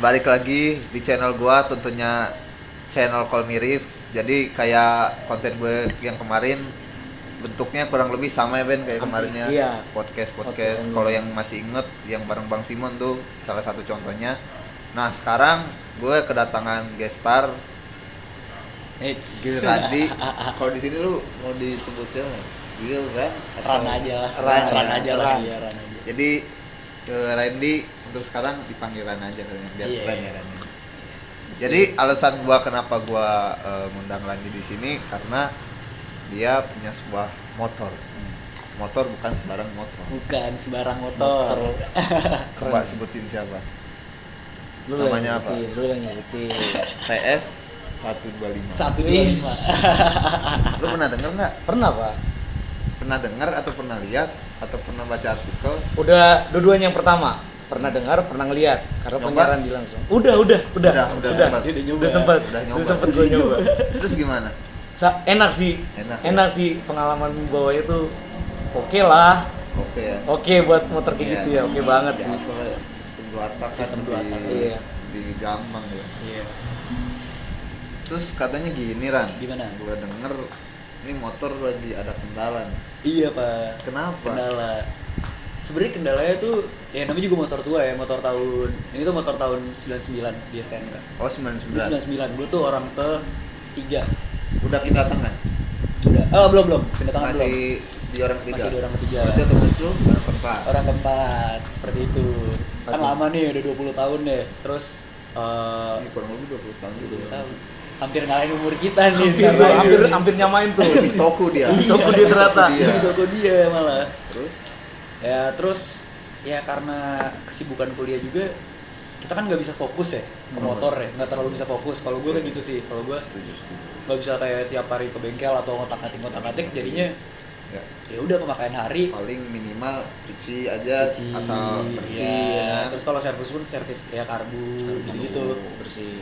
balik lagi di channel gua, tentunya channel Call Me Rif. Jadi kayak konten gue yang kemarin bentuknya kurang lebih sama ya Ben, kayak kemarinnya. Iya. Podcast. Kalau yang masih inget yang bareng Bang Simon tuh salah satu contohnya. Nah, sekarang gue kedatangan guest star Randy. Kalau di sini lu mau disebutnya Gil Ran aja lah. Jadi Randy untuk sekarang dipanggil Ran aja biar keren ya Ran. Jadi alasan gua kenapa gua ngundang Randy di sini karena dia punya sebuah motor. Motor bukan sembarang motor. Coba sebutin siapa? Namanya apa? Lu yang nyebutin. TS 125. 125. Lu pernah denger nggak? Pernah, Pak. Pernah dengar atau pernah lihat atau pernah baca artikel? Udah dua-duanya yang pertama. Pernah dengar, pernah ngeliat karena Nyoba? penyiaran di langsung. Udah sempat. Udah Sempet gue nyoba. Terus gimana? Enak sih. Enak sih, pengalaman bawanya tuh oke lah. Oke ya. Oke buat motor kayak gitu ya. Oke banget sih. Soalnya sistem dua tak Iya. di gampang ya. Iya. Terus katanya gini Ran, Gimana? gua denger ini motor lagi ada kendala nih. Iya, Pak. Kenapa? Kendala. Sebenarnya kendalanya tuh ya namanya juga motor tua ya, motor tahun. Ini tuh motor tahun 99 di STNK. Oh, Di 99. 99. Gue tuh orang ke-3. Udah pindah tangan? Udah. Belum. Pindah tangan belum. Masih di orang ketiga. Masih di orang ketiga. Berarti otomatis lu orang keempat. Orang keempat. Seperti itu. Kan lama nih, udah 20 tahun deh. Terus Ini kurang lebih 20 tahun juga. 20 tahun. Hampir ngalahin umur kita nih. Hampir nyamain tuh. Di toko dia. Di toko dia ternyata. Iya. Di toko dia malah. Terus Ya karena kesibukan kuliah juga kita kan nggak bisa fokus ya ke motor ya, nggak terlalu bisa fokus. Kalau gue kan gitu sih, kalau gue nggak bisa kayak tiap hari ke bengkel atau ngotak-ngatik jadinya ya udah pemakaian hari paling minimal cuci aja asal bersih ya. Terus kalau servis ya karbu gitu Bersih.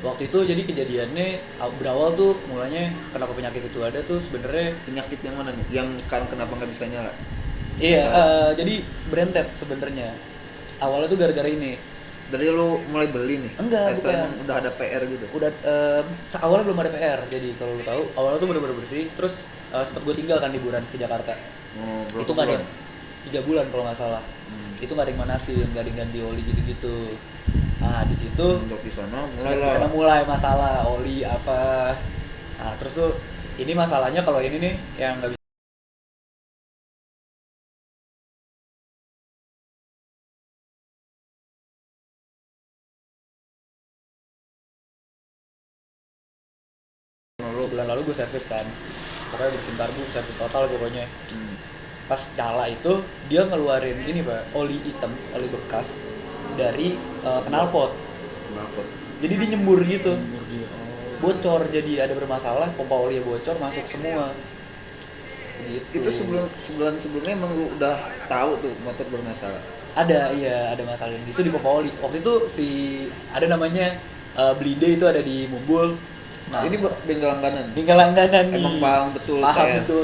Waktu itu jadi kejadiannya berawal tuh mulanya kenapa penyakit itu ada tuh sebenarnya penyakit yang mana nih? Yang sekarang kenapa nggak bisa nyala? iya jadi berentet sebenarnya. Awalnya tuh gara-gara ini. Dari lu mulai beli nih? Enggak, atau bukan. emang udah ada PR gitu? Udah awalnya belum ada PR. Jadi kalau lu tahu awalnya tuh bener-bener bersih. Terus sempat gue tinggal kan liburan ke Jakarta. Itu nggak ada 3 bulan kalau nggak salah. Itu nggak ada yang manasin, nggak ada yang ganti oli gitu-gitu. Nah di situ di sana mulai masalah oli apa. Nah terus tuh ini masalahnya kalau ini nih yang nggak bisa sebulan lalu gue servis kan, pokoknya bersihin karbu, servis total pokoknya. Pas nyala itu dia ngeluarin ini Pak, oli hitam, oli bekas dari knalpot. Jadi dia nyembur gitu. Bocor, jadi ada bermasalah, pompa oli bocor, masuk semua. Gitu. Itu sebulan sebelumnya emang lu udah tahu tuh motor bermasalah? Ada masalah gitu di pompa oli. Waktu itu ada namanya Blide itu ada di Mumbul. Nah, ini bengkel langganan nih. Emang paham betul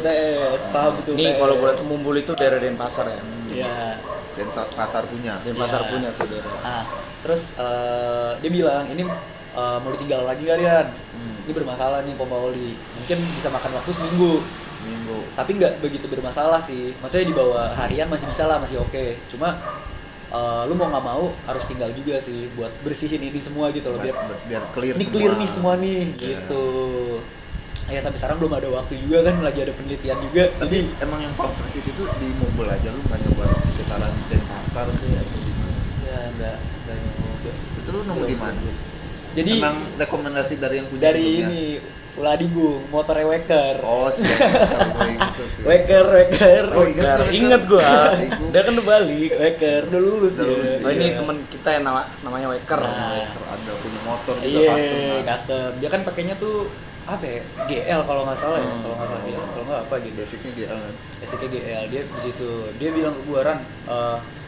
TS. Nih kalau buat Mumbul itu daerah Denpasar ya. Iya. Denpasar punya tuh daerah. Nah, terus dia bilang ini mau ditinggal lagi kalian. Ini bermasalah nih pompa oli. Mungkin bisa makan waktu seminggu. Tapi nggak begitu bermasalah sih. Maksudnya di bawah harian masih bisa lah, masih oke. Cuma lu mau nggak mau harus tinggal juga sih buat bersihin ini semua gitu loh, biar clear ini clear nih semua nih gitu. Ya sampai sekarang belum ada waktu juga kan, lagi ada penelitian juga. Tapi emang yang paling persis itu di Mumbul aja, lu nggak nyoba sekitaran Denpasar tuh ya atau di mana? Ya nggak nyoba. Itu lu nemu di mana? Jadi emang rekomendasi dari yang punya dari sebelumnya? ini Uladigung, motornya Weker. Oh, sih. Weker. Oh, Ingat gua. Dia kan udah balik. Weker udah lulus dia. Oh, ini teman kita yang namanya Weker. Ada punya motor juga Iya, custom. Dia kan pakainya tuh apa ya? GL kalau nggak salah ya. Kalau nggak salah GL, kalau nggak apa gitu. Basicnya GL. Dia di situ. Dia bilang ke gua, Ran,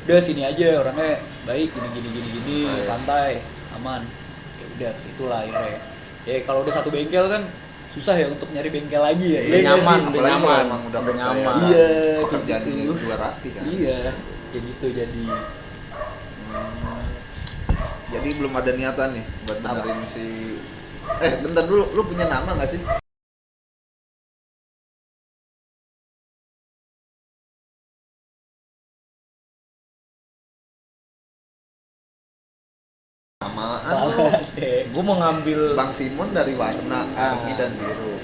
udah sini aja, orangnya baik, gini, santai, aman. Ya udah ke situ lah akhirnya. Ya kalau udah satu bengkel kan susah ya untuk nyari bengkel lagi ya. Nyaman. Emang udah nyaman. Iya, pekerjaan gitu. Juga rapi kan. Iya, kayak gitu jadi. Jadi belum ada niatan nih buat benerin si bentar dulu, lu punya nama nggak sih? Samaan Gue mau ngambil Bang Simon dari warna army dan biru,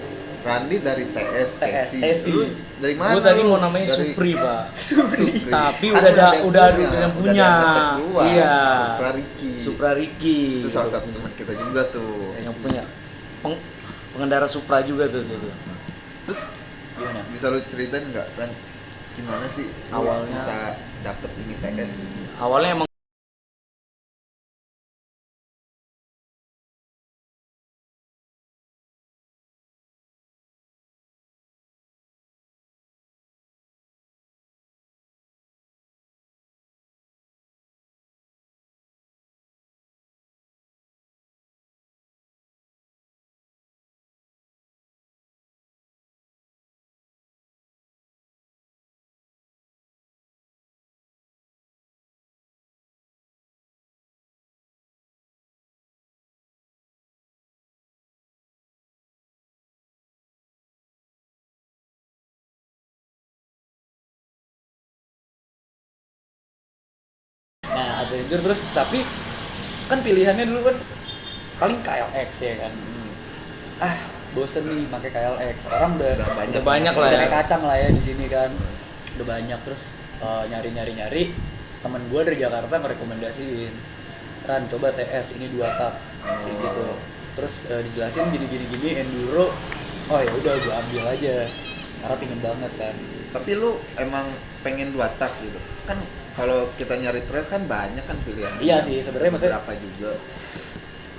Randi dari TS TS. Lu dari mana? gue tadi lu? mau namanya Dari Supri pak. Supri. Tapi Kan udah ada yang punya. Iya. Supra Riki. Supra Riki. Itu salah satu teman kita juga tuh. Yang punya pengendara Supra juga tuh. Terus Gimana? bisa lu ceritain nggak kan gimana sih lu Awalnya. bisa dapet ini TS? Awalnya emang Nah, Adventure terus tapi kan pilihannya dulu kan paling KLX ya kan. Bosen nih pakai KLX. Orang udah banyak lah ya. Udah kayak kacang lah ya di sini kan. Udah banyak terus nyari temen gue dari Jakarta merekomendasiin, Ran coba TS ini 2 tak kayak gitu. Terus dijelasin gini enduro. Oh ya udah gue ambil aja karena pingin banget kan. Tapi lu emang pengen 2 tak gitu kan? Kalau kita nyari trail kan banyak kan pilihan. Iya sih sebenarnya maksudnya berapa juga.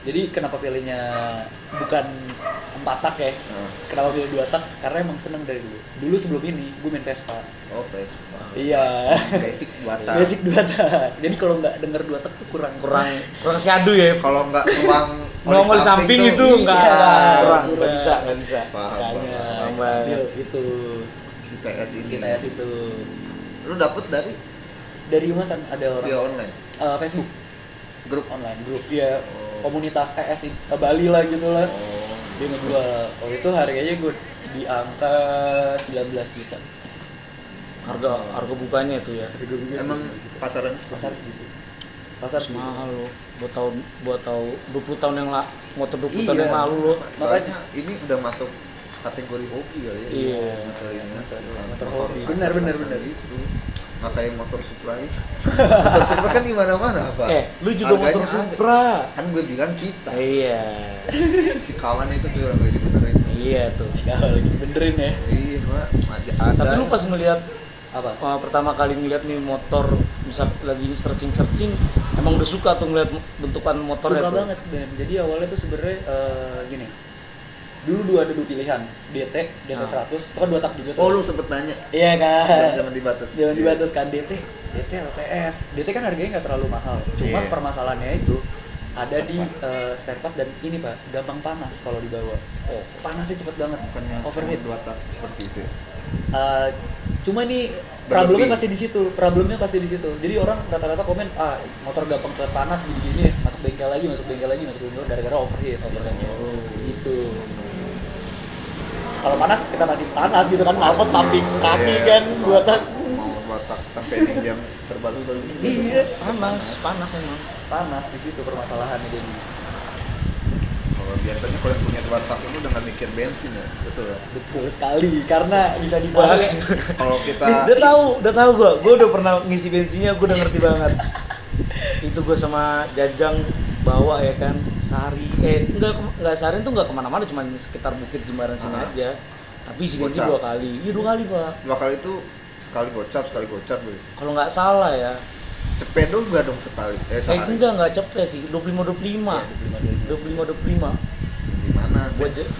Jadi kenapa pilihnya bukan 4 tak ya? Kenapa pilih 2 tak? Karena emang seneng dari dulu. Dulu sebelum ini gue main Vespa. Oh Vespa. Iya. Basic 2 tak. Basic 2 tak. Jadi kalau nggak denger 2 tak tuh kurang syadu ya. Kalau nggak uang Nongol di samping tuh, itu nggak kurang. nggak bisa. Makanya Tambah. ambil itu si TS ini. si TS itu. Lu dapet Dari Humasan ada orang via online. Facebook Grup online grup ya komunitas TS Bali lah gitu lah. Dia ngejual. Waktu itu harganya gue di angka 19 juta. Harga bukanya itu ya. Emang pasaran Pasar segitu. Pasar segitu. Mahal lo. Buat tahu 20 tahun yang motor 20 tahun Iya. yang lalu lo. Makanya ini udah masuk kategori hobi kali ya. Iya. Motor hobi. Benar. Itu. Nggak kayak motor Supra itu. Motor Supra kan di mana-mana, Pak. Lu juga Harganya motor Supra. Kan gue bilang kita. Iya. Si kawan itu tuh yang lagi dibenerin. Iya tuh. Sekarang lagi benerin ya. Iya, Pak. Ada. Tapi lu pas ngelihat Apa? pertama kali ngeliat nih motor misal lagi searching emang udah suka tuh ngeliat bentukan motornya Suka tuh. banget Ben. Jadi awalnya tuh sebenarnya gini. Dulu ada 2 pilihan, DT 100, itu kan 2 tak juga tuh. Oh, lu sempet nanya. Iya kan. Zaman dibatas. Jangan dibatas kan DT atau TS. DT kan harganya nggak terlalu mahal. Cuma Iya. permasalahannya itu ada di spare part dan ini Pak, gampang panas kalau dibawa. Oh, Panasnya cepet banget. Bukannya Overheat. 2 tak seperti itu. Cuma nih Berlebih. problemnya pasti di situ. Jadi orang rata-rata komen motor gampang cepet panas gini-gini, masuk bengkel lagi gara-gara overheat biasanya. Gitu. Kalau panas kita masih panas gitu kan, knalpot samping kaki Iya. kan buat Mau 2 tak sampai ini jam terbaru iya panas emang. panas di situ permasalahannya jadi. Kalau biasanya kalau yang punya 2 tak itu udah nggak mikir bensin ya, betul ya. Betul sekali karena bisa dibawa. Kalau kita Udah tahu gua udah pernah ngisi bensinnya, gua udah ngerti banget. Itu gua sama Jajang bawa ya kan, sehari enggak seharian tuh enggak kemana-mana, cuma sekitar Bukit Jembaran sini aja. Tapi isi bensin Gocap. 2 kali. Iya 2 kali Pak. 2 kali itu sekali gocap gue. Kalau nggak salah ya. Cepedo enggak dong sekali? Sehari. Enggak cepet sih, 25. Gimana?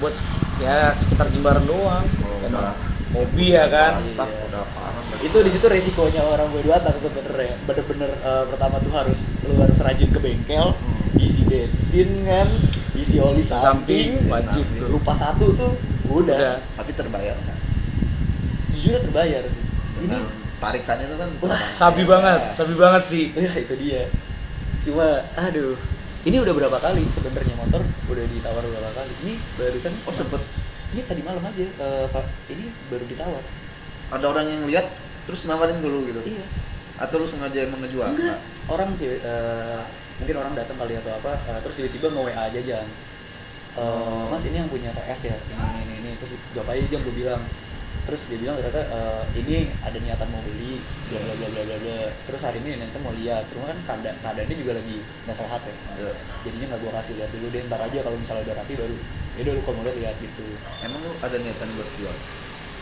Buat ya sekitar Jembaran doang. Kalau Emang udah hobi ya kan. mantap, udah paham. Itu di situ resikonya orang berdua tak sebenarnya. Bener-bener pertama tuh lu harus rajin ke bengkel, isi bensin kan, isi oli samping, wajib tuh. lupa satu tuh udah. Tapi terbayar kan? Jujur terbayar sih. Ini Dengan tarikannya itu kan wah, Sabi banget sih. ya itu dia. Cuma aduh Ini udah berapa kali sebenarnya motor udah ditawar berapa kali. Ini barusan sempet ini tadi malam aja ini baru ditawar. ada orang yang lihat terus nawarin dulu gitu. Iya. Atau lu sengaja emang ngejual? Enggak. Orang mungkin orang datang kali atau apa, terus tiba-tiba nge-WA aja Jan. Mas ini yang punya TS ya, ini terus jawab aja Jan, gue bilang. Terus dia bilang ternyata ini ada niatan mau beli, bla bla bla bla bla. Terus hari ini nanti mau lihat, cuma kan keadaannya juga lagi nggak sehat ya. Jadinya nggak gue kasih lihat dulu deh, ntar aja kalau misalnya udah rapi baru. Ya udah lu kalau mau lihat gitu. Emang lu ada niatan buat jual?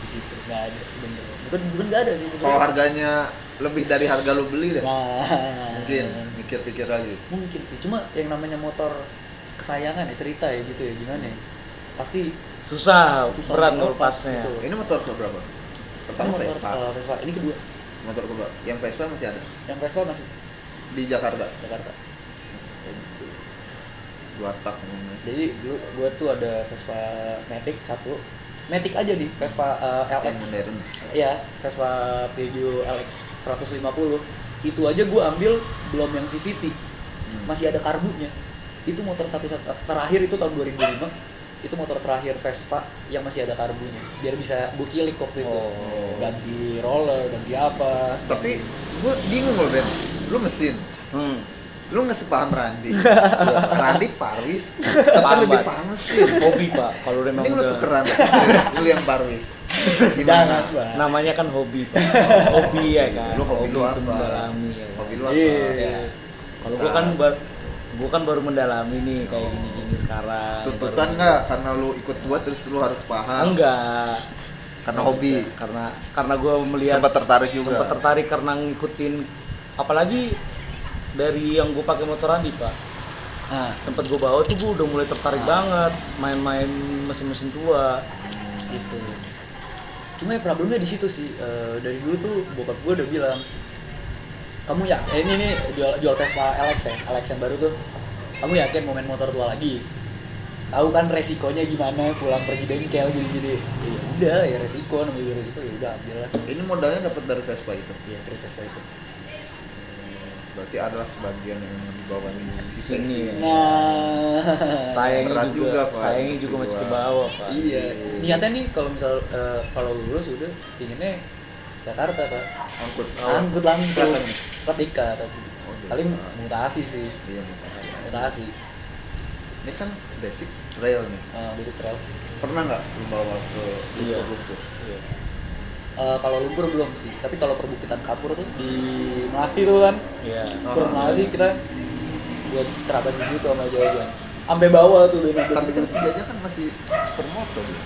Di situ nggak ada sebenarnya. Bukan nggak ada sih sebenarnya. Kalau harganya lebih dari harga lu beli deh. Nah, mungkin pikir-pikir lagi. Mungkin sih, cuma yang namanya motor kesayangan ya, cerita ya gitu ya, gimana ya, pasti susah berat untuk melepasnya gitu. Ini motor keberapa? Pertama Ini motor, Vespa. Vespa ini kedua. Motor kedua. Yang Vespa masih ada Yang Vespa masih di Jakarta. Dua tak namanya. Jadi dulu gua tuh ada Vespa Matic 1. Matic aja nih, Vespa Yang LX. modern. Iya, Vespa Peugeot LX 150. Itu aja gua ambil belum yang CVT. Masih ada karbunya. Itu motor satu terakhir itu tahun 2005. Itu motor terakhir Vespa yang masih ada karbunya. Biar bisa gue kilik waktu itu. Ganti roller, ganti apa. Tapi gue bingung loh Ben. Lu mesin. Lu nggak sepaham Randi. Randi Parwis. Tapi lebih paham mesin. hobi Pak, kalau memang Ini lu udah tukeran. Lu yang Parwis. Jangan, Bang. namanya kan hobi Pak. Hobi ya kan. Lu hobi lu itu apa? mendalami ya kan? Hobi lu apa? Iya. Kalau gua kan baru mendalami nih kayak gini sekarang. Tuntutan nggak karena lu ikut gua terus lu harus paham? Enggak. Karena hobi. Karena gua melihat Sempat tertarik juga. sempat tertarik karena ngikutin, apalagi dari yang gue pakai motor Andi Pak. Nah, Sempet gue bawa tuh gue udah mulai tertarik banget main-main mesin-mesin tua gitu. Cuma ya problemnya di situ sih. Dari dulu tuh bokap gue udah bilang, kamu ya ini jual Vespa LX ya, LX yang baru tuh. Kamu yakin mau main motor tua lagi? Tahu kan resikonya gimana, pulang pergi bengkel gini-gini. Ya udah, ya resiko, namanya resiko, ya udah ambil lah. Ini modalnya dapat dari Vespa itu. Iya, dari Vespa itu. Berarti adalah sebagian yang dibawa di si Sini. Vespa. Nah, Berat juga, Pak. sayangnya juga masih ke bawah Pak. iya. Niatnya nih kalau misal kalau lulus udah pinginnya Jakarta Pak. Angkut. Angkut langsung. Kelihatan nih? Ketika tapi Oh, paling gitu. mutasi sih. Iya, mutasi. Mutasi. Ini kan basic trail nih. Basic trail. Pernah nggak lu bawa ke Iya. lumpur? Kalau lumpur belum sih, tapi kalau perbukitan kapur tuh di Melasti tuh kan, Iya. Pur Melasti kita buat terabas di situ sama Jajan. Sampai bawah tuh bener. Tapi kan si Jaja kan masih supermoto dia.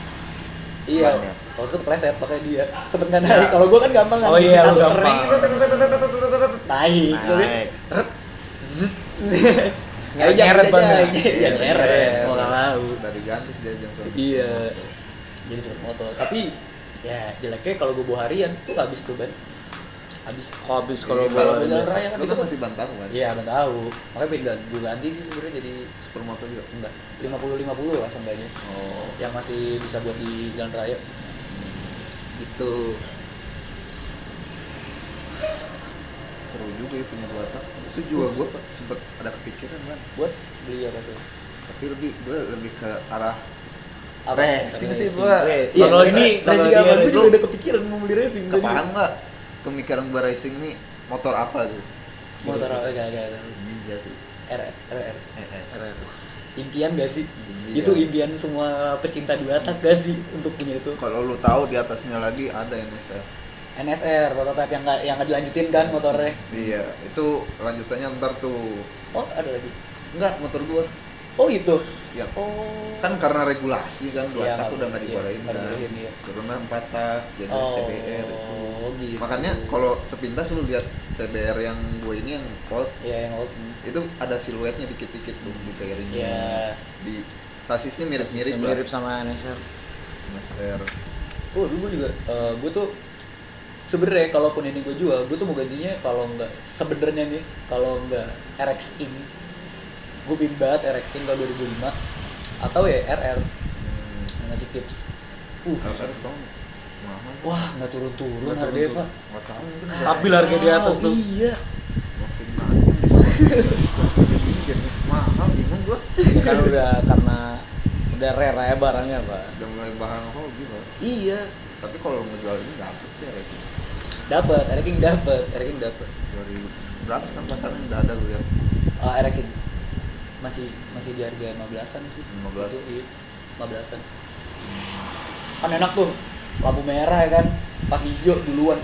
Iya. Bannya. Kalau itu kepleset pakai dia. Sempet nggak Ya. naik. Kalau gua kan gampang kan. Oh iya, Satu lu gampang. tering, naik. Naik. Teret. Zet. Nyeret banget. Iya, nyeret. Mau nggak mau. Udah diganti si Jaja soalnya. Iya. Jadi supermoto. Tapi ya jeleknya kalau gue bawa harian tuh habis tuh Ben. Habis. Habis Kalau kalau Kalau bawa jalan biasa. raya kan Lu itu kan kan masih bantahu kan? iya ben tahu. Makanya pindah gue ganti sih sebenarnya jadi Supermoto juga. enggak 50-50 lah seenggaknya. Oh. Yang masih bisa buat di jalan raya. Gitu. Seru juga ya punya dua tak. Itu juga gue sempet ada kepikiran kan. Buat beli apa tuh? Tapi gue lebih ke arah Apa? racing sih Racing. gue. Iya, Kalau ini racing dia apa? Gue racing. juga ada kepikiran mau beli racing. tadi. Kepaham nggak pemikiran gue racing nih motor apa gitu? Motor apa? Enggak. Iya sih. RR. RR. Impian gak sih? Impian. Itu impian semua pecinta dua tak gak sih untuk punya itu? Kalau lu tahu di atasnya lagi ada NSR. NSR prototype yang nggak dilanjutin kan motornya? Iya, itu lanjutannya ntar tuh. Oh ada lagi. Enggak, motor gua. Oh itu. Ya, Oh. kan karena regulasi kan dua Iya, tak udah nggak iya, dibolehin nggak kan. dibolehin, iya. Karena 4 tak jadi Oh, CBR itu. gitu. Makanya kalau sepintas lu lihat CBR yang gue ini yang Colt Iya yang old. itu ada siluetnya dikit-dikit tuh di fairingnya. Iya. Di sasisnya mirip-mirip lah. Mirip sama NSR. NSR. Oh dulu gue juga. Gue tuh sebenarnya kalaupun ini gue jual, gue tuh mau gantinya kalau nggak sebenarnya nih kalau nggak RX Ing, gue bingung banget RX Ing tahun 2005 atau ya RR yang ngasih tips. RR tau mahal. Wah nggak turun-turun Nggak harganya turun-turun. Pak. Nggak tahu mungkin Stabil harga di atas tuh. Iya. makin naik. jadi mahal bingung gua. Ya kan udah karena udah rare ya barangnya pak. Udah mulai barang hobi Pak. Iya, Tapi kalau ngejual ini dapet sih ranking. dapat, ranking dapat. 2000 berapa sekarang pasarnya udah ada lu ya? Ranking masih di harga 15-an sih. 15. Itu, iya, 15-an. Kan enak tuh. Lampu merah ya kan. Pas hijau duluan.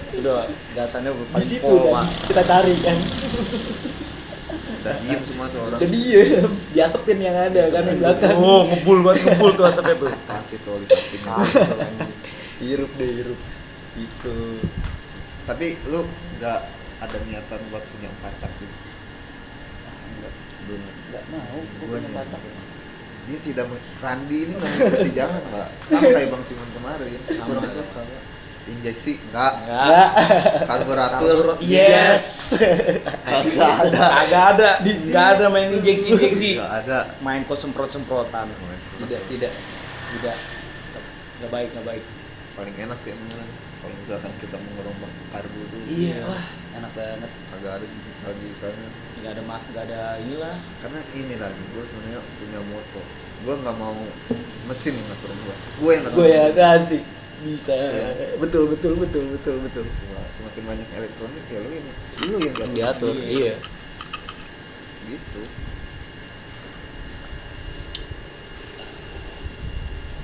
Udah gasannya Di paling situ pol, udah Pak. kita cari kan. Udah diem semua tuh orang. Jadi diasepin yang ada kan yang belakang. Oh, ngebul tuh asapnya tuh. Kasih tuh oli samping gitu. Hirup itu. Tapi lu nggak ada niatan buat punya pasak gitu? Belum. Enggak mau Gua gua nih. masak. Dia tidak Randi ini nggak mengikuti jangan Pak. Sama kayak Bang Simon kemarin. Sama. Gua suka, Pak. Injeksi enggak. Enggak. Karburator Yes. Kagak ada. Enggak ada main injeksi. Enggak ada. Main kok semprot-semprotan. Tidak. Enggak baik. Paling enak sih emang kalau misalkan kita mau ngerombak karbu tuh. Iya, wah, enak banget. Kagak ada gigi karena Enggak ada inilah. karena ini lagi gue sebenarnya punya motor. Gue nggak mau mesin yang ngatur gue yang ngatur. Gue ya mesin. kasih bisa. Betul. Wah, semakin banyak elektronik ya lu yang Diatur, iya. gitu.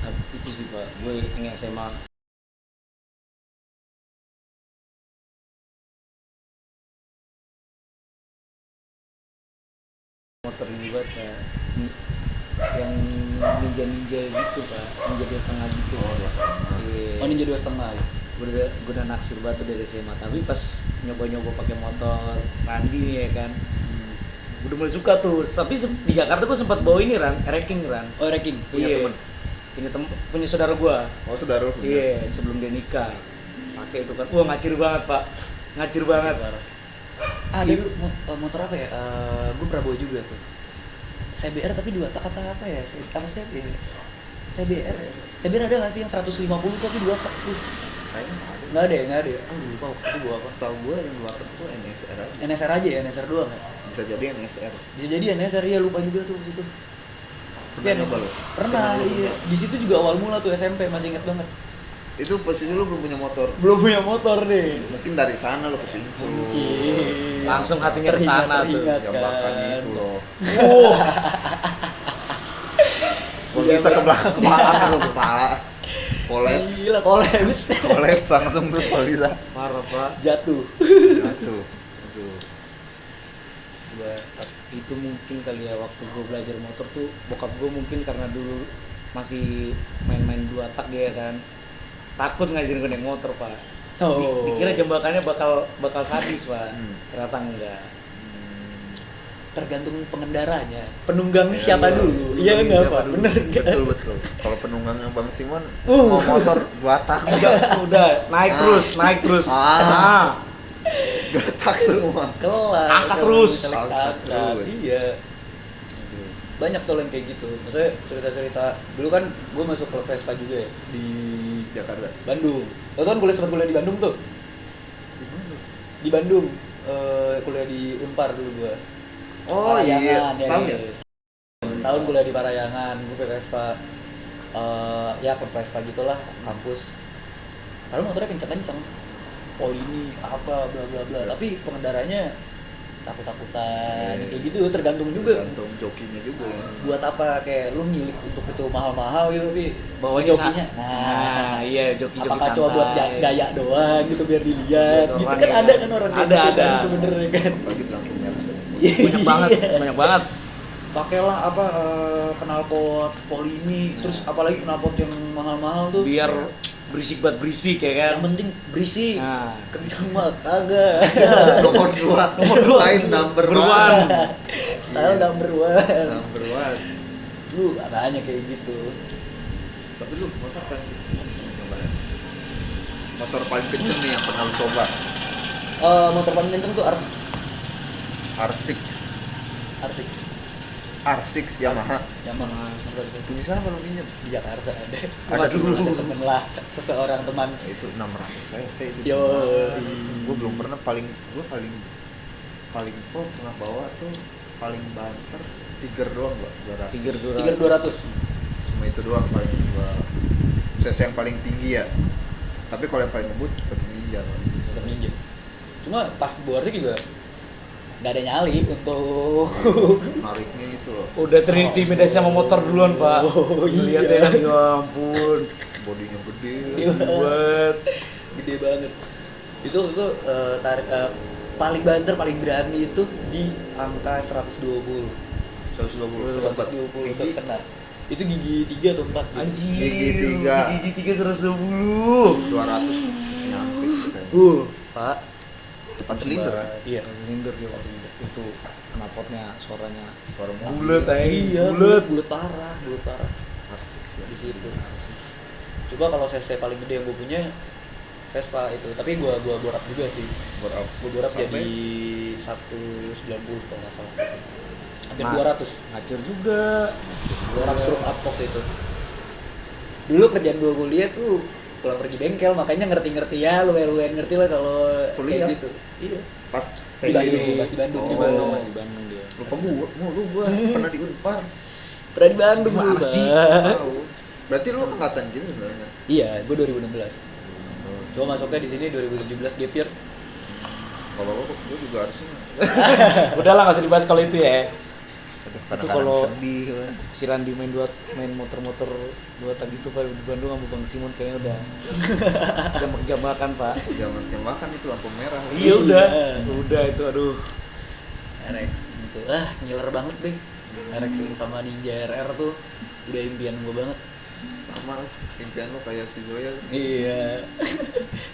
Nah, itu sih Pak, gue yang SMA motor ini buat Pak. Yang ninja gitu Pak, ninja 2,5 gitu. Oh, 2,5. Iya. Oh, ini jadi 2,5 ya. Gue udah naksir banget tuh dari SMA, tapi pas nyoba pakai motor Randi nih ya kan, udah mulai suka tuh. Tapi di Jakarta gue sempat bawa ini ranking. Oh, ranking. Punya Iya. temen? Punya saudara gue. Oh, saudara lu punya? Iya, sebelum dia nikah pakai itu kan. Wah, ngacir banget Pak, ngacir banget. Ada motor apa ya? Gue pernah bawa juga tuh. CBR tapi 2 tak apa ya? Apa sih ya? CBR ada nggak sih yang 150 tapi 2 tak tuh? Kayaknya Nggak ada ya? Lupa aku bawa apa? setahu gue yang 2 tak tuh NSR aja. NSR aja ya, NSR doang ya? Bisa jadi NSR. Bisa jadi NSR ya, lupa juga tuh situ. Pernah nyoba lu? Pernah, lu iya. Di situ juga awal mula tuh SMP, masih inget banget. Itu posisi lu belum punya motor. Belum punya motor nih. Mungkin dari sana lu kepincu. Langsung hatinya ke sana tuh. Teringat Jambakannya kan. itu loh. Wah, Gua bisa ke belakang kepala. Kolaps. Gila, kolaps. Kolaps langsung tuh kalau bisa. parah Pak. Jatuh. Jatuh. Aduh. Itu mungkin kali ya waktu gue belajar motor tuh bokap gue mungkin karena dulu masih main-main 2 tak dia kan, takut ngajarin gue naik motor Pak. Dikira jambakannya bakal sadis Pak. Ternyata enggak. Tergantung pengendaranya, penunggangnya Ya, siapa iya. dulu. Iya enggak Siapa Pak? dulu. Bener enggak? Betul. Kalau penunggangnya Bang Simon mau motor 2 tak Udah naik terus. Ah. 2 tak semua. Kelar. Angkat terus. Angkat terus. Iya. Banyak soal yang kayak gitu. Maksudnya cerita-cerita dulu kan gue masuk klub Vespa juga ya di Jakarta. Bandung. Lo kan sempat kuliah di Bandung tuh. Di Bandung. Kuliah di Unpar dulu gue. Oh iya, setahun ya? Setahun kuliah di Parayangan, gue pakai Vespa. Ya klub Vespa gitulah, kampus. Padahal motornya kenceng-kenceng. Polini apa bla bla bla, tapi pengendaranya takut-takutan kayak gitu, tergantung juga. Tergantung jokinya juga ya. Buat apa kayak lu milik untuk itu mahal-mahal gitu, tapi Bawanya jokinya. Nah, iya joki-joki Apakah santai. cuma buat gaya doang gitu biar dilihat Buat gitu orang kan ya. ada kan orang kayak Ada, gitu ada. kan sebenarnya kan. Apalagi di lampu merah. banyak banget. Pakailah apa knalpot Polini, terus apalagi knalpot yang mahal-mahal tuh. Biar berisik ya kan. Yang penting berisik. Nah, Kenceng mah kagak. Nomor 2. Lain number 1. Style number one. Lu makanya kayak gitu. Tapi lu motor paling kenceng coba ya. Motor paling kenceng nih yang pernah lu coba. Motor paling kenceng tuh R6. R6 Yamaha. Yamaha. Di sana kalau pinjam Di Jakarta ada. Ada dulu dulu. ada temen lah, seseorang teman. itu 600 cc itu. Yo. Gue belum pernah paling paling top pernah bawa tuh paling banter Tiger doang gak? Tiger 3200. Cuma itu doang paling gua cc yang paling tinggi ya. Tapi kalau yang paling ngebut tetap Ninja Pak. Tetap Ninja. Cuma pas Boards juga nggak ada nyali untuk Nariknya itu loh, udah terintimidasi sama motor duluan pak. Iya. Lihat ya, ya ampun, bodinya gede. buat gede banget. Itu tarik paling banter paling berani itu di angka 120 120 kena. Itu gigi 3 atau 4 gitu. anjir. Gigi 3. 120. 200 nyampe kayaknya. Pak. Depan silinder kan? Iya. Silinder juga itu knalpotnya suaranya Suara mobil. bulat aja. Iya, bulat parah. Arsik sih Di situ. Coba kalau CC paling gede yang gue punya Vespa itu, tapi gua borap juga sih. Gua borap jadi 190 kalau nggak salah. Hampir 200. ngacir juga. Borap stroke up waktu itu. Dulu kerjaan gua kuliah tuh pulang pergi bengkel, makanya ngerti-ngerti ya, lumayan ngerti lah kalau kuliah kayak gitu. Iya. pas Di Bandung, pas di Bandung. Di Bandung, masih di Bandung dia. lupa gua pernah di Unpar. Pernah di Bandung Gimana gua. sih? Tahu. Berarti lu angkatan gitu sebenarnya. Iya, gua 2016. Cuma masuknya di sini 2017 gap year. Kalau gua juga harusnya. Udahlah nggak usah dibahas kalau itu ya. Kadang-kadang kalau- sedih kan. Si Randi main motor-motor dua tak gitu pak di Bandung sama Bang Simon kayaknya udah jambak-jambakan pak. Jangan makan itu lampu merah. Iya udah itu aduh. RX gitu. Ngiler banget deh. RX sama Ninja RR tuh udah impian gua banget. Sama impian lu kayak si Zoya. Iya.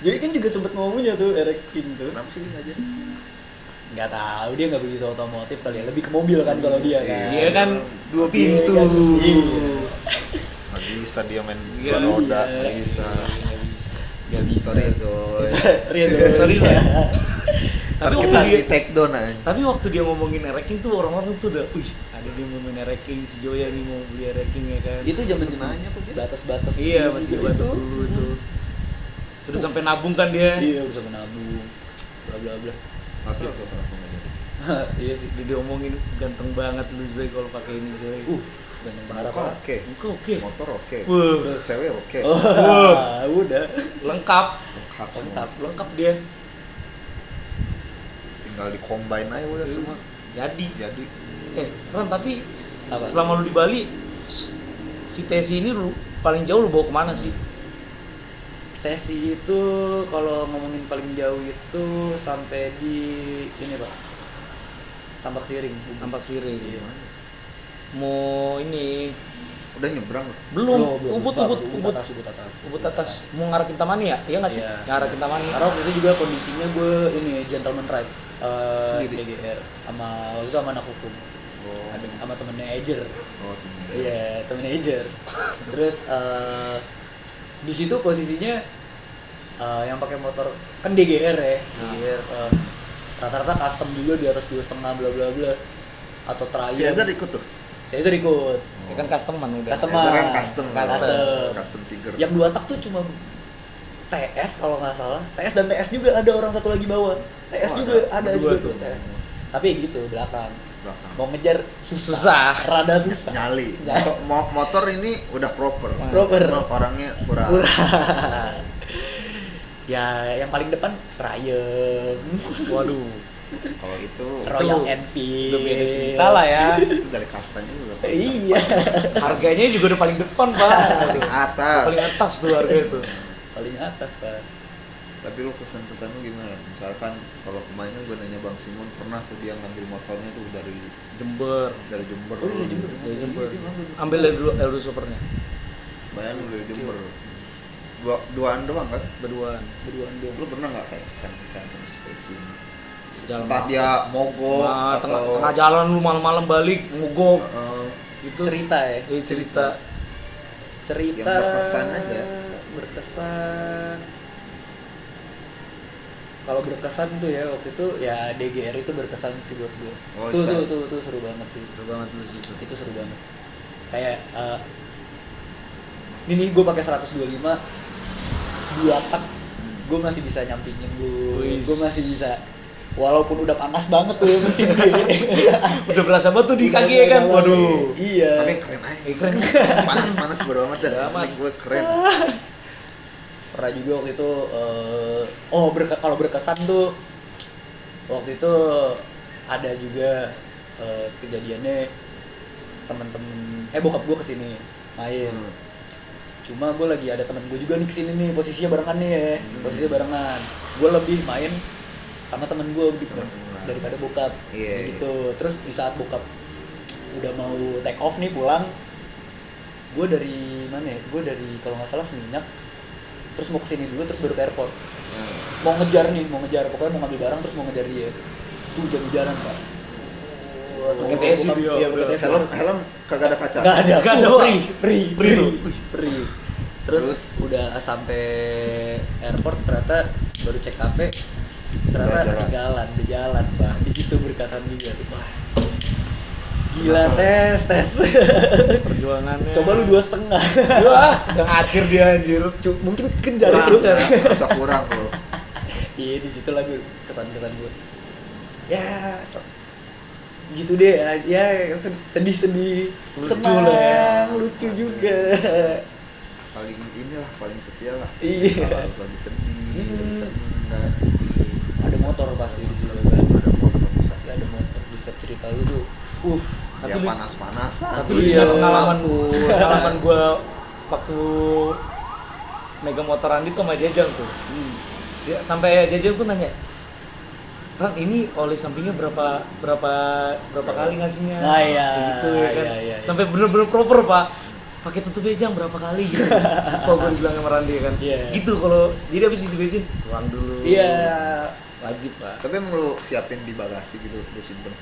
Jadi kan juga sempet mau punya tuh RX King tuh. Kenapa sih dia nggak jadi? Nggak tahu, dia nggak begitu otomotif kali ya, lebih ke mobil kan kalau dia kan. Iya kan dua pintu. Iya kan? Iya. Nggak bisa dia main Iya, dua roda. iya. Nggak bisa. Nggak bisa. Sorry Zoy. Serius. Sorry lah. Tapi Tapi kita waktu di dia take down aja. tapi waktu dia ngomongin ranking tuh orang-orang tuh udah, ada dia mau main ranking, si Joya nih mau beli ranking ya kan. Itu zaman Sebenarnya apa gitu? batas-batas. Iya masih juga batas itu. dulu itu. Udah sampai nabung kan dia. Iya, udah sampai nabung. Bla bla bla. Nggak tahu tuh kenapa nggak jadi. Iya sih dia omongin ganteng banget lu Zoy kalau pakai ini Zoy. Ganteng parah Muka Pak. oke. Oke. Motor oke. Wah, Cewek oke. Udah. lengkap Lengkap. lengkap dia. Tinggal di combine aja udah semua. Jadi Jadi Ran tapi Apa? selama lu di Bali si Tesi ini lu paling jauh lu bawa kemana sih? Tesi itu kalau ngomongin paling jauh itu sampai di ini Pak. Tambak Siring. Tampak Siri. Mau ini udah nyebrang loh. belum Ubud ubut atas mau ngarah Kintamani ya? Iya nggak sih? Iya. Ngarah Kintamani. Karena waktu itu juga kondisinya gue ini gentleman ride Sendiri? DGR sama waktu itu sama anak hukum. Oh. Sama temennya Ejer. Oh, temen. Iya, temennya Ejer. Terus di situ posisinya yang pakai motor kan DGR ya. DGR rata-rata custom juga di atas 2,5 bla bla bla atau Si trial. Azhar ikut tuh. Saya ikut. Ya kan customan udah. Custom. Azhar kan custom. Custom. Tiger. Yang 2 tak tuh cuma TS kalau nggak salah. TS dan TS juga ada orang satu lagi bawa. TS Oh, juga ada berdua juga tuh tuh. TS. Tapi gitu belakang. Belakang. Mau ngejar Susah. Rada susah. Nyali. Nyali. Motor ini udah proper. Proper. Orangnya kurang. Ya, yang paling depan Triumph. Waduh. Kalau itu Royal Itu Enfield. Udah beda cerita lah ya. itu dari kastanya udah Iya. Harganya juga udah paling depan pak. paling atas. Paling atas tuh harga itu. Paling atas, Pak. Tapi lu kesan-kesan lu gimana? Misalkan kalau kemarin gue nanya Bang Simon pernah tuh dia ngambil motornya tuh dari Jember. Jember. Oh, dari Jember. Dari Jember. Iya, dia ngambil. Ambil L2 supernya. Bayangin dari Jember. Duaan doang kan? Berduaan. Berduaan dia. Lu pernah nggak kayak kesan-kesan sama situasi ini? Jalan. Entah dia mogok Nah, atau tengah jalan lu malam-malam balik mogok itu Cerita ya. cerita Cerita Yang berkesan aja. Berkesan. Kalau berkesan tuh ya waktu itu ya DGR itu berkesan sih buat gue. Oh, Tuh seru banget sih. seru banget lu sih itu. Itu seru banget. Kayak ini gue pakai 125 2 tak gue masih bisa nyampingin lu. Wis. Gue masih bisa walaupun udah panas banget tuh mesin gue. Udah berasa banget tuh di kaki ya kan. Waduh. Iya. Tapi keren aja. Keren. Panas bodo amat dah. Yang gue keren. Pernah juga waktu itu kalau berkesan tuh waktu itu ada juga kejadiannya temen-temen bokap gue kesini main. Cuma gue lagi ada temen gue juga nih kesini nih, posisinya barengan nih ya. Posisinya barengan. Gue lebih main sama temen gue daripada bokap. Iya. Gitu. Terus di saat bokap udah mau take off nih pulang, gue dari mana ya? Gue dari kalau nggak salah Seminyak. Terus mau kesini dulu, terus baru ke airport. Mau ngejar, pokoknya mau ngambil barang terus mau ngejar dia. Tuh hujan-hujanan Pak. Pakai TSI dia. Iya, pakai TSI. Helm kagak ada kaca. Gak ada. Free. Terus udah sampai airport ternyata baru cek HP, ternyata ketinggalan di jalan Pak. Di situ berkesan juga tuh Pak. Gila tes. Perjuangannya. Coba lu 2,5. Wah, udah ngacir dia anjir. Mungkin kejar Kurang, itu. rasa kurang bro. Iya, di situ lagi kesan-kesan gue. Ya, gitu deh. Ya, sedih-sedih, senang, lucu juga. Paling setia lah. Iya. Kalau lagi sedih, lagi seneng kan. Ada motor pasti di situ kan. Pasti ada motor di setiap cerita lu tuh. Ya Tapi panas-panasan. Tapi Iya. pengalaman gue waktu megang motor Andi tuh sama Jajang tuh. Sampai Jajang tuh nanya, Ran, ini oli sampingnya berapa kali ngasihnya? Nah, iya. Gitu ya kan. Iya. Sampai bener-bener proper Pak. Pakai tutup Jajang berapa kali gitu. Lupa gue dibilang sama Randi kan. Iya. Gitu kalau jadi habis isi bensin, tuang dulu. Iya. Wajib Pak. Tapi emang lu siapin di bagasi gitu, lu simpen.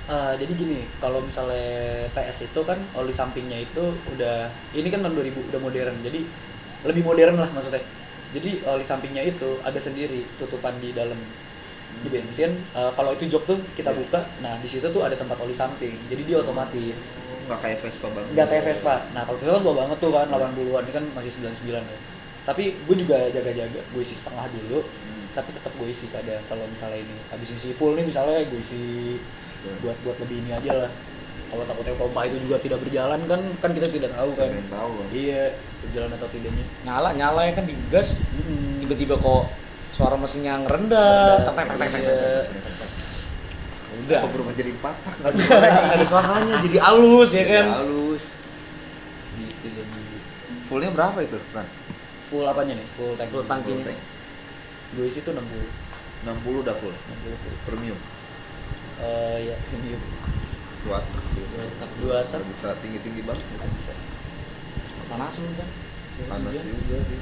Jadi gini, kalau misalnya TS itu kan oli sampingnya itu ini kan tahun 2000 udah modern, jadi lebih modern lah maksudnya. Jadi oli sampingnya itu ada sendiri tutupan di dalam di bensin. Kalau itu jok tuh kita buka, nah di situ tuh ada tempat oli samping, jadi dia otomatis. Nggak kayak Vespa banget. Nggak kayak Vespa. Nah kalau Vespa tua banget tuh kan 80-an, ini kan masih 99 ya. Tapi gue juga jaga-jaga, gue isi setengah dulu, tapi tetap gue isi kadang kalau misalnya ini habis isi full nih misalnya gue isi buat lebih ini aja lah. Kalau takutnya pompa itu juga tidak berjalan kan kita tidak tahu kan. Siapa yang tahu kan? Iya, berjalan atau tidaknya. Nyala ya kan digas, tiba-tiba kok suara mesinnya ngerendah, Iya. Udah. Kok berubah jadi patah? Ada suaranya jadi halus ya kan. Halus. Gitu jadi. Fullnya berapa itu, Ran? Full apanya nih? Full tank. Full tangkinya. Full tank. Gue isi tuh 60 udah full. 60 full. Premium. Ya, medium. Kuat. Dua atap. Bisa tinggi-tinggi banget bisa. Panas kan. Panas Iya. juga sih.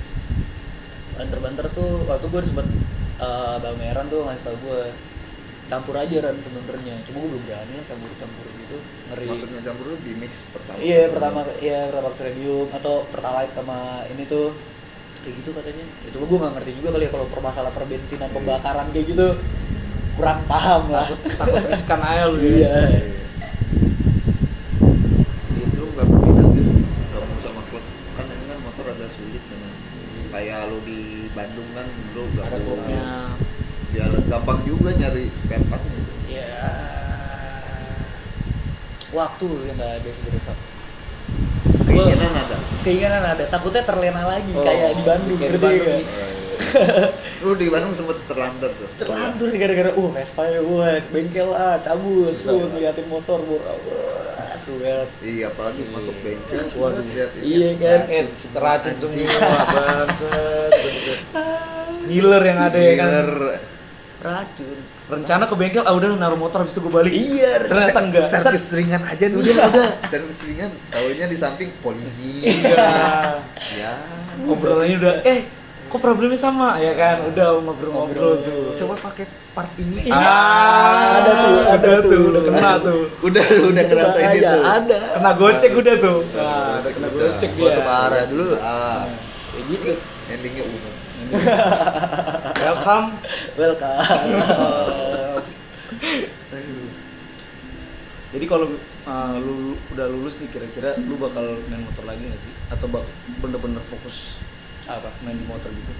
Banter-banter tuh waktu gue sempet Bang Meran tuh ngasih tau gue campur aja Ran sebenernya, cuma gue belum berani lah campur gitu, ngeri. Maksudnya campur lu di mix pertama? Iya pertama premium atau pertalite sama ini tuh kayak gitu katanya. Ya, cuma gue nggak ngerti juga kali ya kalau permasalahan perbensinan pembakaran kayak gitu, kurang paham lah. Takut riskan aja lu. Iya. Itu nggak berminat gitu gabung sama klub kan, ini kan motor agak sulit memang. Kayak lu di Bandung kan lu Ada gabung klubnya. jalan gampang juga nyari spare partnya. Ya waktu yang nggak ada sebenarnya. Keinginan ada, takutnya terlena lagi kayak di Bandung, kayak di ngerti Bandung nggak? nih. Lu di Bandung sempet terlantar tuh. Terlantur gara-gara Vespa ya gue bengkel cabut tuh ngeliatin motor seru banget. Iya, apalagi masuk bengkel Waduh. lihat Iya kan. Teracun semua bangsat. Dealer yang ada ya kan. Racun. Rencana ke bengkel, udah naruh motor habis itu gue balik. Iya, Ternyata enggak. servis ringan aja dulu. Udah. Servis ringan, taunya di samping polisi. Iya. Ya. Obrolannya udah kok problemnya sama ya kan, udah ngobrol-ngobrol tuh. Coba pakai part ini. Ada tuh, udah kena tuh. Udah ngerasain itu. Ada. Kena gocek udah tuh. Nah, udah kena gocek dia. Waktu parah dulu. Kayak gitu. Endingnya umum. Welcome. Jadi kalau lu udah lulus nih, kira-kira lu bakal main motor lagi nggak sih? Atau bener-bener fokus Apa? main di motor gitu?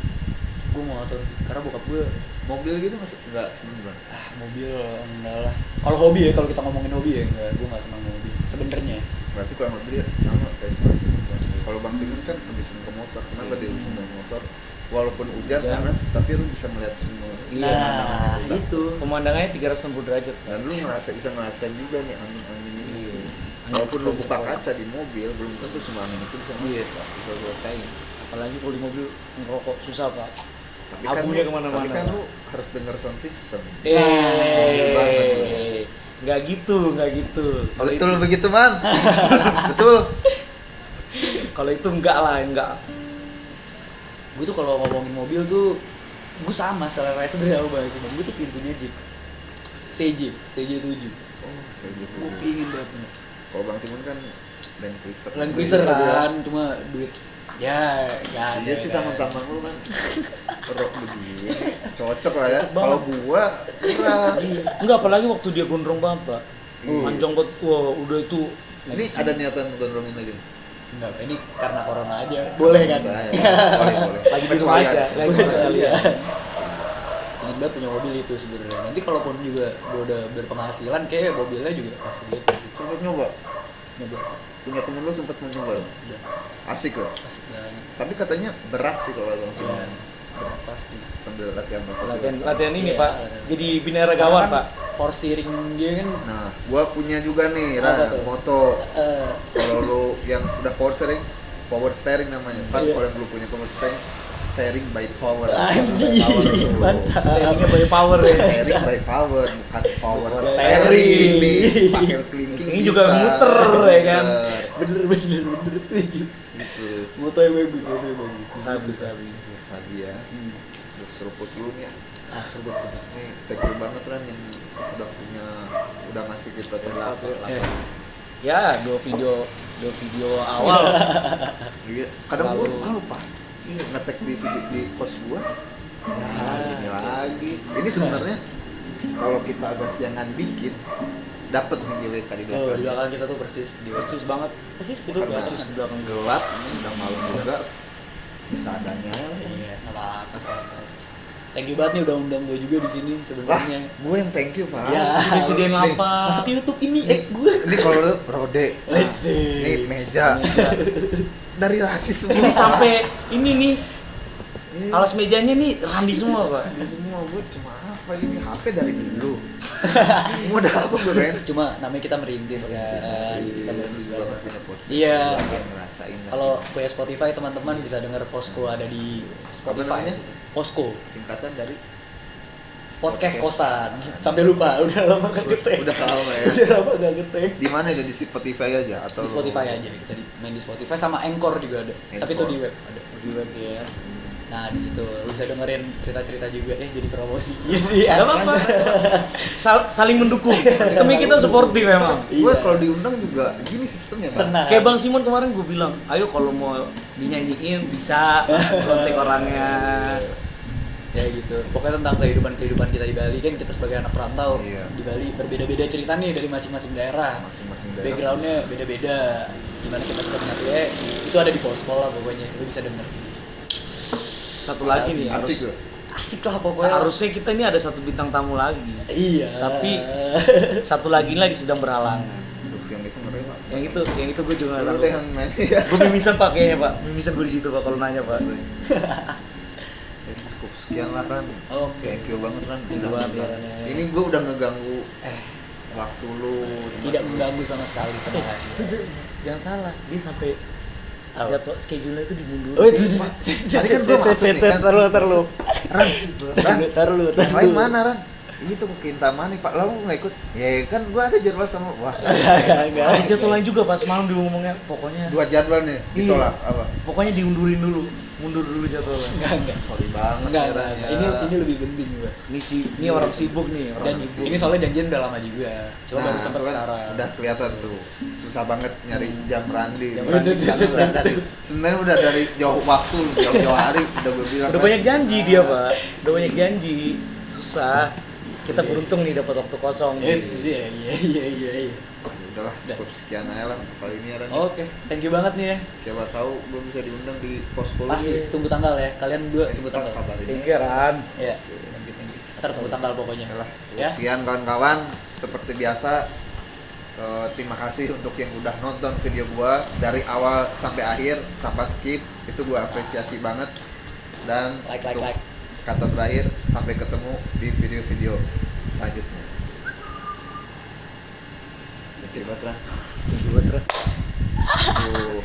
Gue mau tahu sih, karena bokap gue mobil gitu masih nggak seneng Bang. mobil enggak lah. Kalau hobi ya, kalau kita ngomongin hobi ya enggak, gue nggak senang mobil sebenarnya. Berarti kurang lebih dia sama kayak Bang Simon. Kalau Bang Simon kan lebih seneng ke motor, kenapa dia lebih seneng motor? Walaupun hujan panas, tapi lu bisa melihat semua. Nah, Kita. itu Pemandangannya 360 derajat. Dan lu bisa ngerasain juga nih angin-angin ini. Iya. Walaupun lu Angin buka sepoi-sepoi. kaca di mobil, belum tentu semua angin itu bisa bisa lu rasain. Apalagi kalau di mobil ngerokok susah pak. Tapi Abunya lu- kemana-mana. Tapi kan lu harus denger sound system. Nggak gitu, nggak gitu. Kalau Betul itu, begitu man. Betul. kalau itu enggak lah, enggak. gue tuh kalau ngomongin mobil tuh gue sama selera sebenarnya sama Bang Simon. Gue tuh pintunya Jeep CJ 7. Oh, saya gitu. Gue pingin banget. Kalau Bang Simon kan Land Cruiser. Land Cruiser kan, cuma duit ya nggak ada. Iya sih kan. taman-taman lu kan rock begini cocok lah ya. Cocok banget. Kalau gua kurang. Enggak, apalagi waktu dia gondrong banget pak. Iya. Panjang banget, wah udah itu. Ini ada niatan gondrongin lagi nih. Enggak, ini karena corona aja. Boleh kan? Saya, boleh. Lagi di rumah aja, lagi di rumah Boleh. aja. Ingin banget punya mobil itu sebenarnya. Nanti kalaupun juga gue udah berpenghasilan, kayak mobilnya juga pasti gitu sih. Sempet nyoba. Mobil pasti. Punya temen lu sempet mau nyoba. Udah Asik loh. asik banget. Tapi katanya berat sih kalau langsung Ya, berat pasti. sambil latihan motor. Latihan ini Iya, pak. latihan. Jadi binaragawan Karena kan pak. Power steering dia kan Nah, gua punya juga nih, Apa Ran, tuh? moto. eh, Kalau lu yang udah power steering namanya. Kan Iya. kalau yang belum punya power steering by power. Anjing, Power tuh. mantap. Steeringnya by power ya. Steering by power, bukan power Power steering steering. nih. Pakai clinking Ini bisa. juga muter, ya kan? bener setuju. Gitu. Moto yang bagus, moto yang bagus. Di situ kami. Sabi ya. Seruput dulu nih ya. Ah, sebut. Nih, thank you banget Ran yang udah ngasih kita tempat ya. Ya, dua video awal. Iya. Kadang gua Selalu. malu Pak. Ngetek di video di post gua. Ya, gini lagi. Ini sebenarnya kalau kita agak siangan bikin dapat nih GWK di Oh, di belakang. belakang kita tuh persis di Persis banget. persis itu Karena persis di belakang. gelap, udah malam juga. Bisa adanya lah. Iya, apa-apa soalnya. Thank you banget nih udah undang gue juga di sini Wah, sebenarnya. gue yang thank you Pak. Ya, Disediain nih, apa? masuk YouTube ini gue. Ini kalau lu rode. Let's see. Nih meja. Dari Rani semua. Ini sampai ini nih Iya. alas mejanya nih Randi semua pak. Ini semua gue cuma apa ini HP dari dulu. Mau udah apa gue kan? Cuma namanya kita merintis kan. Kita Bagus merintis banget banget. punya podcast. Iya. Pengen ngerasain. lah. Kalau punya Spotify teman-teman bisa denger Posko ada di Spotify. namanya? Posko, Singkatan dari podcast kosan. Sampai lupa, udah lama gak ngetek. Udah lama ya. Udah lama gak ngetek. Di mana itu di Spotify aja atau Di Spotify aja kita main di Spotify sama Anchor juga ada. Tapi itu Anchor. di web ada. Di web ya. Nah di situ lu bisa dengerin cerita-cerita juga jadi promosi ini Gak apa-apa. Saling mendukung. Kami kita supportif memang. Gue Iya. kalau diundang juga gini sistemnya Bang. Tenang. Kayak Bang Simon kemarin gue bilang, ayo kalau mau dinyanyiin bisa kontak orangnya. Ya gitu. Pokoknya tentang kehidupan kita di Bali kan kita sebagai anak perantau Iya. di Bali berbeda-beda cerita nih dari masing-masing daerah. Masing-masing daerah. Backgroundnya beda-beda. Gimana kita bisa menyatunya itu ada di Posko lah pokoknya. Lu bisa denger sih. Satu lagi nih, Asik loh. Asik lah pokoknya. harusnya kita ini ada satu bintang tamu lagi. Iya. Tapi satu lagi sedang berhalangan. Aduh, yang itu ngeri Pak. Yang itu gue juga nggak Lu tahu. deh yang main ya. Gue mimisan pak kayaknya pak. Mimisan gue di situ pak kalau nanya pak. Ya, cukup sekian lah Ran. Oke. Thank you banget Ran. Thank you banget, ya, Ran, ya. Ini gue udah ngeganggu Eh, waktu lu. tidak mengganggu sama sekali tenang aja. Lu jangan salah, dia sampai Apa? jadwal schedule itu dimundur. Oh, itu Tadi kan gua masuk nih, kan. taruh. Ran, Taruh. yang lain mana Ran? Ini tuh Kintamani Pak, lalu nggak ikut? Ya kan gua ada jadwal sama wah. Enggak. Ada jadwal lain juga pas malam dia ngomongnya pokoknya. Dua jadwal nih, ditolak apa? Pokoknya diundurin dulu, mundur dulu jadwalnya. Enggak. Sorry banget Enggak, ya, Ran, ya. ini lebih penting gua. Ini orang sibuk nih, orang Dan sibuk. ini soalnya janjian udah lama juga. Cuma baru sempat itu kan sekarang. udah kelihatan tuh susah banget nyari jam Randi. Jam Nih. Randi. Karena udah dari sebenarnya udah dari jauh waktu, jauh hari udah gue bilang. Udah kan. banyak janji dia pak, udah banyak janji, susah. kita beruntung nih dapat waktu kosong. Iya. Ya udahlah, cukup sekian aja lah untuk kali ini ya Ran. Oke, thank you banget nih ya. Siapa tahu gue bisa diundang di posko Pasti tunggu tanggal ya. Kalian dua tunggu tanggal. kabarin. Thank you Ran. Ya, thank you. Ntar tunggu tanggal pokoknya. Yalah, Ya. sekian kawan-kawan, seperti biasa terima kasih untuk yang udah nonton video gua dari awal sampai akhir tanpa skip, itu gua apresiasi banget. Dan Like. kata terakhir, sampai ketemu di video-video selanjutnya. Terima kasih banget. Thank you banget. Tuh.